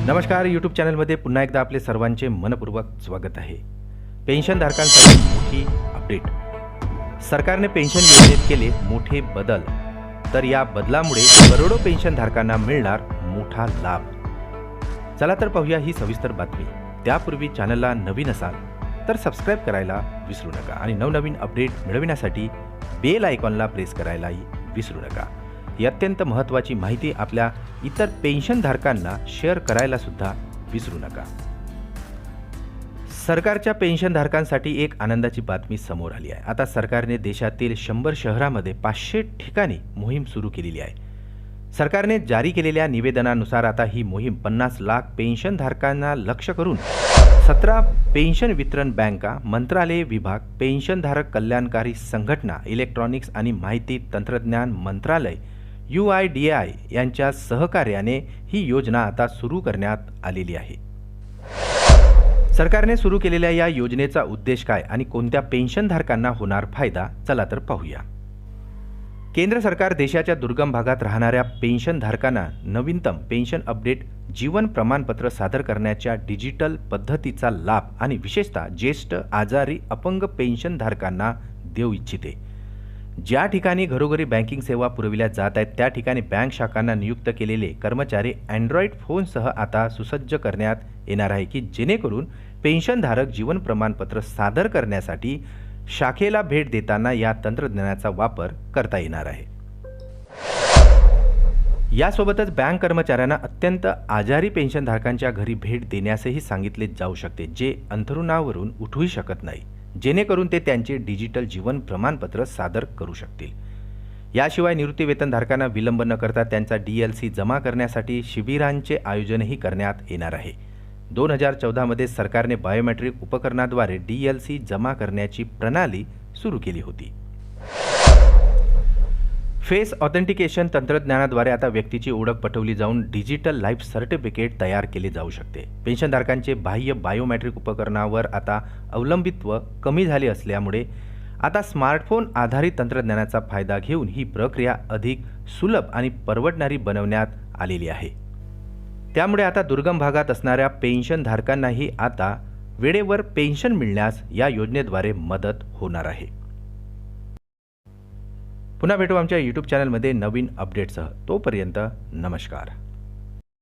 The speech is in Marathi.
नमस्कार, यूट्यूब चॅनलमध्ये पुन्हा एकदा आपले सर्वांचे मनपूर्वक स्वागत आहे। पेन्शनधारकांसाठी मोठी अपडेट। सरकारने पेन्शन योजनेत केले मोठे बदल, तर या बदलामुळे करोडो पेन्शनधारकांना मिळणार मोठा लाभ। चला तर पाहूया ही सविस्तर बातमी। त्यापूर्वी चॅनलला नवीन असाल तर सबस्क्राइब करायला विसरू नका आणि नवनवीन अपडेट मिळविण्यासाठी बेल आयकॉनला प्रेस करायलाही विसरू नका। ही अत्यंत महत्त्वाची माहिती आपल्या इतर पेन्शनधारकांना शेअर करायला सुद्धा विसरू नका। सरकारच्या पेन्शनधारकांसाठी एक आनंदाची बातमी समोर आली आहे। आता सरकारने देशातील 100 शहरांमध्ये 500 ठिकाणी मोहीम सुरू केलेली आहे। सरकारने जारी केलेल्या निवेदनानुसार आता ही मोहीम 50 लाख पेन्शनधारकांना लक्ष्य करून 17 पेन्शन वितरण बँका, मंत्रालय विभाग, पेन्शनधारक कल्याणकारी संघटना, इलेक्ट्रॉनिक्स आणि माहिती तंत्रज्ञान मंत्रालय UIDAI यांच्या सहकार्याने ही योजना आता सुरू करण्यात आलेली आहे। सरकारने सुरू केलेल्या या योजनेचा उद्देश काय आणि कोणत्या पेन्शनधारकांना होणार फायदा, चला तर पाहूया। केंद्र सरकार देशाच्या दुर्गम भागात राहणाऱ्या पेन्शनधारकांना नवीनतम पेन्शन अपडेट जीवन प्रमाणपत्र सादर करण्याच्या डिजिटल पद्धतीचा लाभ आणि विशेषतः ज्येष्ठ, आजारी, अपंग पेन्शनधारकांना देऊ इच्छिते। ज्या ठिकाणी घरोघरी बँकिंग सेवा पुरविल्या जात आहेत त्या ठिकाणी बँक शाखांना नियुक्त केलेले कर्मचारी अँड्रॉइड फोनसह आता सुसज्ज करण्यात येणार आहे की जेणेकरून पेन्शनधारक जीवन प्रमाणपत्र सादर करण्यासाठी शाखेला भेट देताना या तंत्रज्ञानाचा वापर करता येणार आहे। यासोबतच बँक कर्मचाऱ्यांना अत्यंत आजारी पेन्शनधारकांच्या घरी भेट देण्यासही सांगितले जाऊ शकते, जे अंथरुणावरून उठूही शकत नाही, जेणेकरून ते त्यांचे डिजिटल जीवन प्रमाणपत्र सादर करू शकतील। याशिवाय निवृत्तीवेतनधारकांना विलंब न करता त्यांचा DLC जमा करण्यासाठी शिबिरांचे आयोजनही करण्यात येणार आहे। 2014 मध्ये सरकारने बायोमेट्रिक उपकरणाद्वारे DLC जमा करण्याची प्रणाली सुरू केली होती। फेस ऑथेंटिकेशन तंत्रज्ञानाद्वारे आता व्यक्तीची ओळख पटवली जाऊन डिजिटल लाईफ सर्टिफिकेट तयार केले जाऊ शकते। पेन्शनधारकांचे बाह्य बायोमेट्रिक उपकरणावर आता अवलंबित्व कमी झाले असल्यामुळे आता स्मार्टफोन आधारित तंत्रज्ञानाचा फायदा घेऊन ही प्रक्रिया अधिक सुलभ आणि परवडणारी बनवण्यात आलेली आहे। त्यामुळे आता दुर्गम भागात असणाऱ्या पेन्शनधारकांनाही आता वेळेवर पेन्शन मिळण्यास या योजनेद्वारे मदत होणार आहे। पुन्हा भेटू आमच्या YouTube चॅनलमध्ये नवीन अपडेटसह। तोपर्यंत नमस्कार।